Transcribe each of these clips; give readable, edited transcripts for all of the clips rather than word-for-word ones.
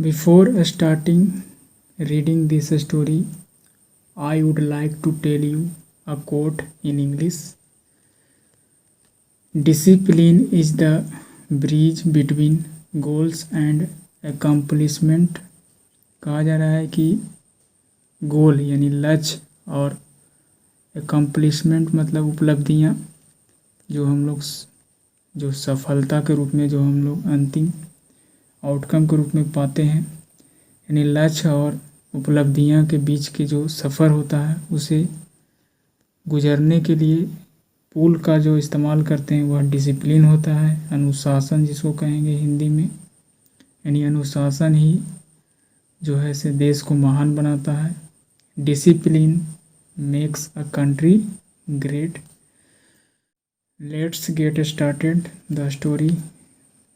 Before starting reading this story, I would like to tell you a quote in English. Discipline is the bridge between goals and accomplishment. कहा जा रहा है कि गोल यानी लक्ष्य और accomplishment मतलब उपलब्धियाँ जो हम लोग जो सफलता के रूप में जो हम लोग अंतिम आउटकम के रूप में पाते हैं, यानी लक्ष्य और उपलब्धियां के बीच के जो सफ़र होता है उसे गुजरने के लिए पुल का जो इस्तेमाल करते हैं वह डिसिप्लिन होता है, अनुशासन जिसको कहेंगे हिंदी में। यानी अनुशासन ही जो है से देश को महान बनाता है। Discipline makes a country great. Let's get started the story.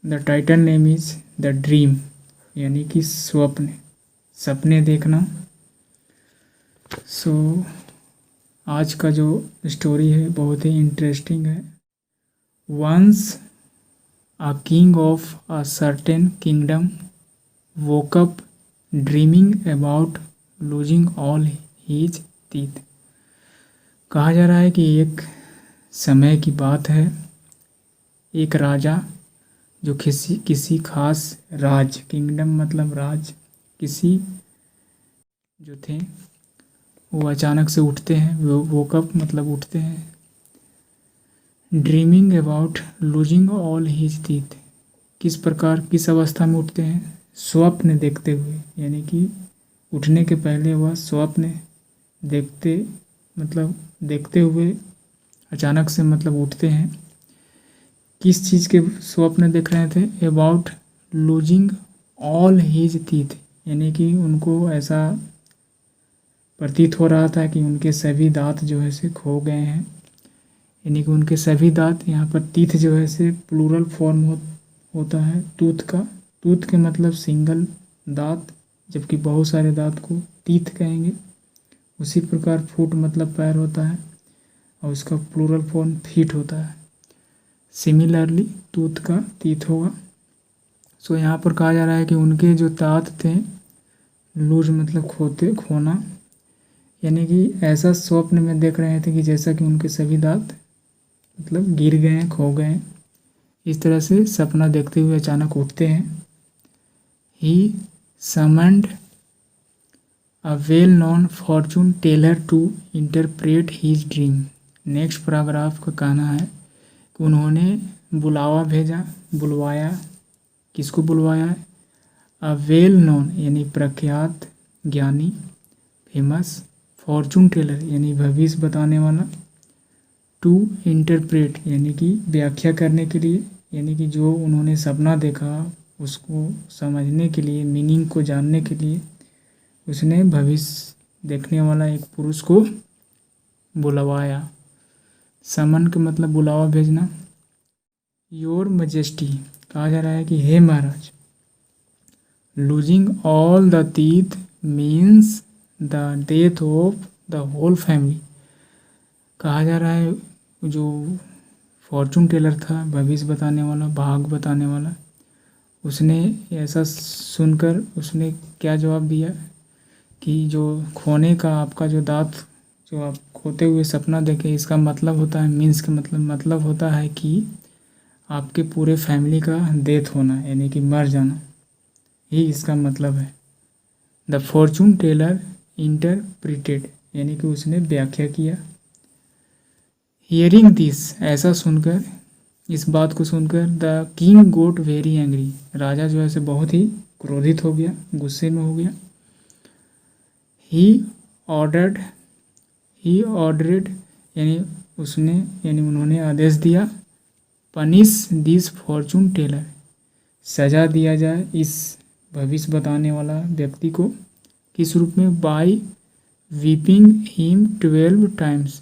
The title name is the dream, यानी कि स्वप्न, सपने देखना। आज का जो स्टोरी है बहुत ही इंटरेस्टिंग है। Once a king of a certain kingdom woke up dreaming about losing all his teeth. कहा जा रहा है कि एक समय की बात है, एक राजा जो किसी खास राज, किंगडम मतलब राज, किसी जो थे वो अचानक से उठते हैं, वो वोकअप मतलब उठते हैं। Dreaming about losing all his teeth, किस प्रकार किस अवस्था में उठते हैं? स्वप्न देखते हुए, यानी कि उठने के पहले वह स्वप्न देखते हुए अचानक से मतलब उठते हैं। किस चीज़ के स्वप्न देख रहे थे? About losing all his teeth, यानी कि उनको ऐसा प्रतीत हो रहा था कि उनके सभी दांत जो है से खो गए हैं। यानी कि उनके सभी दांत, यहाँ पर टीथ जो है से प्लूरल फॉर्म होता है टूथ का। टूथ के मतलब सिंगल दांत, जबकि बहुत सारे दांत को टीथ कहेंगे। उसी प्रकार फुट मतलब पैर होता है और उसका प्लूरल फॉर्म फीट होता है। सिमिलरली टूथ का टीथ होगा। यहाँ पर कहा जा रहा है कि उनके जो दांत थे, लूज मतलब खोना, यानी कि ऐसा स्वप्न में देख रहे थे कि जैसा कि उनके सभी दांत मतलब गिर गए हैं, खो गए हैं। इस तरह से सपना देखते हुए अचानक उठते हैं। He summoned a well known fortune teller to interpret his dream. Next paragraph का कहना है कि उन्होंने बुलवाया। किसको बुलवाया? अ वेल नोन यानी प्रख्यात, ज्ञानी, फेमस, फॉर्चून टेलर यानी भविष्य बताने वाला, टू इंटरप्रेट यानी कि व्याख्या करने के लिए, यानी कि जो उन्होंने सपना देखा उसको समझने के लिए, मीनिंग को जानने के लिए उसने भविष्य देखने वाला एक पुरुष को बुलवाया। समन का मतलब बुलावा भेजना। योर मजेस्टी, कहा जा रहा है कि हे महाराज। Losing all the teeth means the death of the whole family. कहा जा रहा है जो फॉर्चून टेलर था, भविष्य बताने वाला, भाग बताने वाला, उसने ऐसा सुनकर उसने क्या जवाब दिया कि जो खोने का आपका जो दांत जो आप खोते हुए सपना देखे, इसका मतलब होता है, मीन्स का मतलब होता है कि आपके पूरे फैमिली का डेथ होना, यानी कि मर जाना, ही इसका मतलब है। द फॉर्चून टेलर इंटरप्रिटेड, यानी कि उसने व्याख्या किया। हियरिंग दिस, ऐसा सुनकर, इस बात को सुनकर, the king got very angry, राजा जो है से बहुत ही क्रोधित हो गया, गुस्से में हो गया। ही ऑर्डर्ड यानी उन्होंने आदेश दिया, पनिश दिस फॉर्चून टेलर, सजा दिया जाए इस भविष्य बताने वाला व्यक्ति को। किस रूप में? बाय वीपिंग हिम 12 टाइम्स,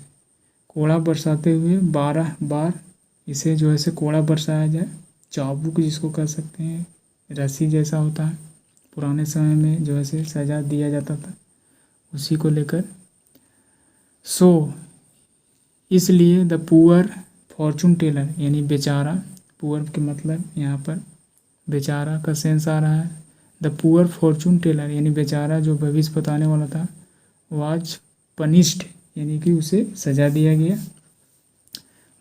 कोड़ा बरसाते हुए 12 बार इसे जो है से कोड़ा बरसाया जाए। चाबुक जिसको कह सकते हैं, रस्सी जैसा होता है, पुराने समय में जो है से सजा दिया जाता था, उसी को लेकर। इसलिए द पुअर फॉर्चून टेलर यानी बेचारा, पुअर के मतलब यहाँ पर बेचारा का सेंस आ रहा है। द पुअर फॉर्चून टेलर यानी बेचारा जो भविष्य बताने वाला था वाज पनिश्ड यानी कि उसे सजा दिया गया।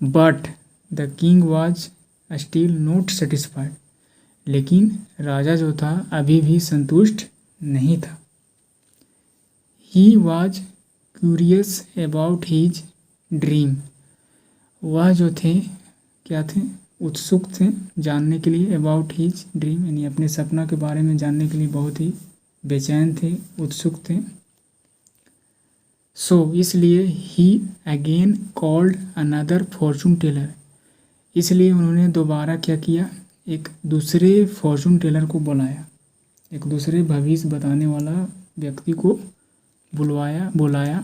But the king was still not satisfied लेकिन राजा जो था अभी भी संतुष्ट नहीं था। He was curious about his dream वह जो थे क्या थे उत्सुक थे जानने के लिए अबाउट हीज ड्रीम यानी अपने सपना के बारे में जानने के लिए बहुत ही बेचैन थे उत्सुक थे। सो इसलिए he again called another fortune teller इसलिए उन्होंने दोबारा क्या किया एक दूसरे फॉर्चून टेलर को बुलाया एक दूसरे भविष्य बताने वाला व्यक्ति को बुलाया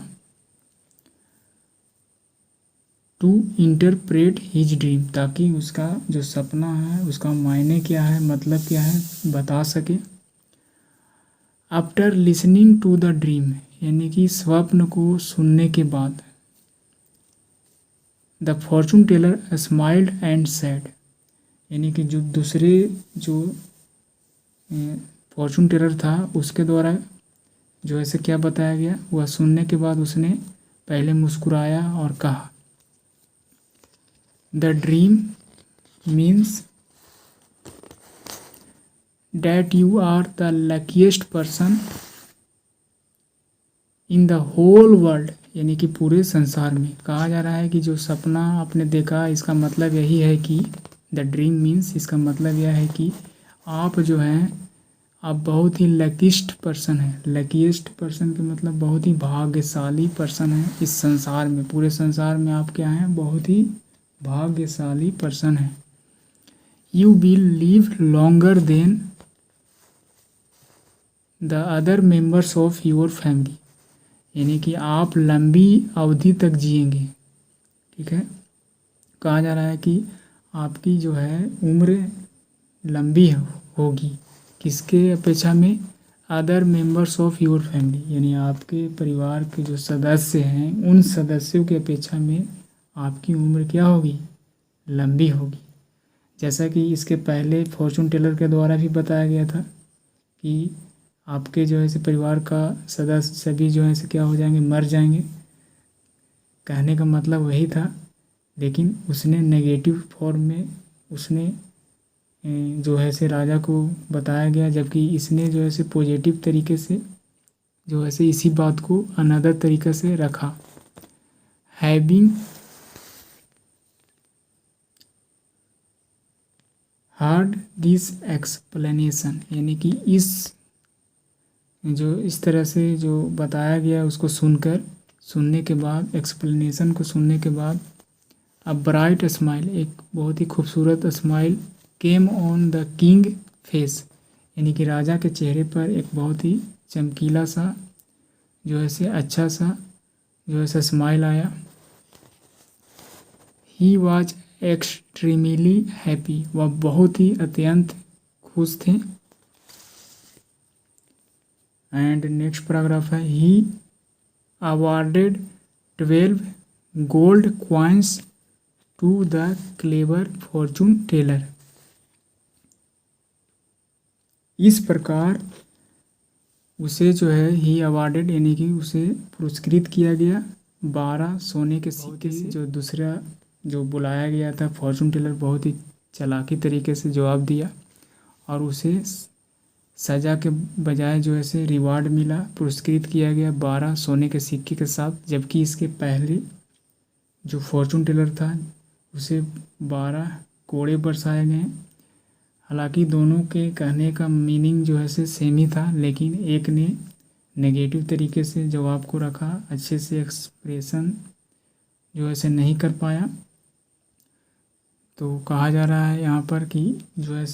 टू इंटरप्रेट हिज ड्रीम ताकि उसका जो सपना है उसका मायने क्या है मतलब क्या है बता सके। After listening to the dream यानी कि स्वप्न को सुनने के बाद the fortune teller smiled and said यानी कि जो दूसरे जो फॉर्चून टेलर था उसके द्वारा जो ऐसे क्या बताया गया वह सुनने के बाद उसने पहले मुस्कुराया और कहा the dream means that you are the luckiest person in the whole world यानी कि पूरे संसार में कहा जा रहा है कि जो सपना आपने देखा इसका मतलब यही है कि द ड्रीम मीन्स इसका मतलब यह है कि आप जो हैं आप बहुत ही लकीस्ट पर्सन हैं। लकीएस्ट पर्सन के मतलब बहुत ही भाग्यशाली पर्सन हैं इस संसार में पूरे संसार में आप क्या हैं बहुत ही भाग्यशाली पर्सन हैं। You will live longer than the other members of your family यानी कि आप लंबी अवधि तक जिएंगे। ठीक है कहा जा रहा है कि आपकी जो है उम्र लंबी होगी किसके अपेक्षा में other members of your family यानी आपके परिवार के जो सदस्य हैं उन सदस्यों की अपेक्षा में आपकी उम्र क्या होगी लंबी होगी। जैसा कि इसके पहले फॉर्चून टेलर के द्वारा भी बताया गया था कि आपके जो है परिवार का सदस्य सभी जो है क्या हो जाएंगे मर जाएंगे कहने का मतलब वही था लेकिन उसने नेगेटिव फॉर्म में उसने जो है राजा को बताया गया जबकि इसने जो है पॉजिटिव तरीके से जो है इसी बात को अनदर तरीके से रखा। हैविंग हार्ड दिस एक्सप्लेनेशन यानी कि इस तरह से जो बताया गया उसको सुनने के बाद एक्सप्लेनेशन को सुनने के बाद अ ब्राइट स्माइल एक बहुत ही खूबसूरत smile came on the king face यानी कि राजा के चेहरे पर एक बहुत ही चमकीला सा जो है अच्छा सा जो है स्माइल आया। ही वॉज एक्सट्रीमली हैप्पी वह बहुत ही अत्यंत खुश थे। एंड नेक्स्ट पैराग्राफ है he awarded 12 gold coins to the clever fortune teller इस प्रकार उसे जो है ही अवार्डेड यानी कि उसे पुरस्कृत किया गया 12 सोने के सिक्के से। जो दूसरा जो बुलाया गया था फॉर्चून टेलर बहुत ही चालाकी तरीके से जवाब दिया और उसे सज़ा के बजाय जो है रिवार्ड मिला पुरस्कृत किया गया 12 सोने के सिक्के के साथ। जबकि इसके पहले जो फॉर्चून टेलर था उसे 12 कोड़े बरसाए गए। हालांकि दोनों के कहने का मीनिंग जो है सेम ही था लेकिन एक ने नेगेटिव तरीके से जवाब को रखा अच्छे से एक्सप्रेशन जो है नहीं कर पाया। तो कहा जा रहा है यहाँ पर कि जो है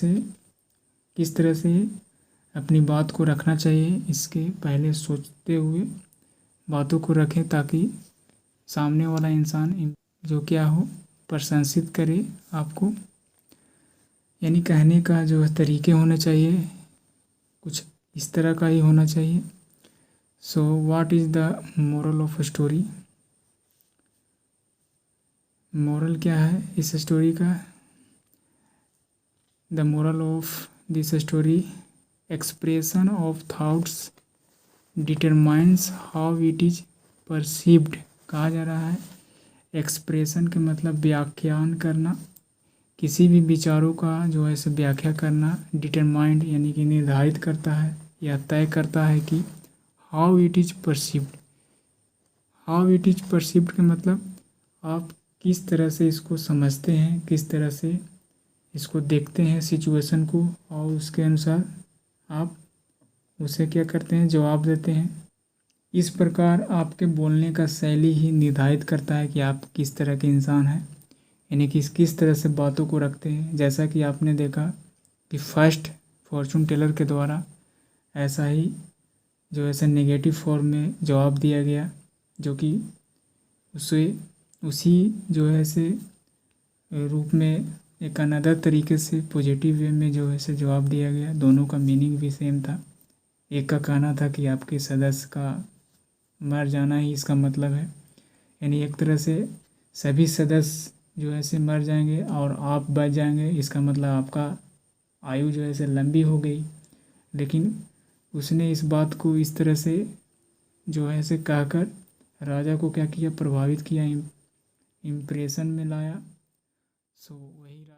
किस तरह से अपनी बात को रखना चाहिए इसके पहले सोचते हुए बातों को रखें ताकि सामने वाला इंसान जो क्या हो प्रशंसित करे आपको। यानी कहने का जो है तरीके होने चाहिए कुछ इस तरह का ही होना चाहिए। So what is the moral of story moral क्या है इस स्टोरी का। The moral of this story expression of thoughts determines how it is perceived कहा जा रहा है। एक्सप्रेशन के मतलब व्याख्यान करना, किसी भी विचारों का जो है सो व्याख्या करना, डिटरमाइंड यानी कि निर्धारित करता है या तय करता है कि how it is perceived. How it is perceived के मतलब आप किस तरह से इसको समझते हैं, किस तरह से इसको देखते हैं सिचुएशन को, और उसके अनुसार आप उसे क्या करते हैं, जवाब देते हैं। इस प्रकार आपके बोलने का शैली ही निर्धारित करता है कि आप किस तरह के इंसान हैं, यानी कि किस तरह से बातों को रखते हैं। जैसा कि आपने देखा कि फर्स्ट फॉर्चून टेलर के द्वारा ऐसा ही जो ऐसे नेगेटिव फॉर्म में जवाब दिया गया, जो कि उसी जो है से रूप में एक अनदर तरीके से पॉजिटिव वे में जो है से जवाब दिया गया। दोनों का मीनिंग भी सेम था। एक का कहना था कि आपके सदस्य का मर जाना ही इसका मतलब है, यानी एक तरह से सभी सदस्य जो है से मर जाएंगे और आप बच जाएंगे, इसका मतलब आपका आयु जो है से लंबी हो गई। लेकिन उसने इस बात को इस तरह से जो है से कहकर राजा को क्या किया, प्रभावित किया, इम्प्रेशन में लाया। सो वही राजा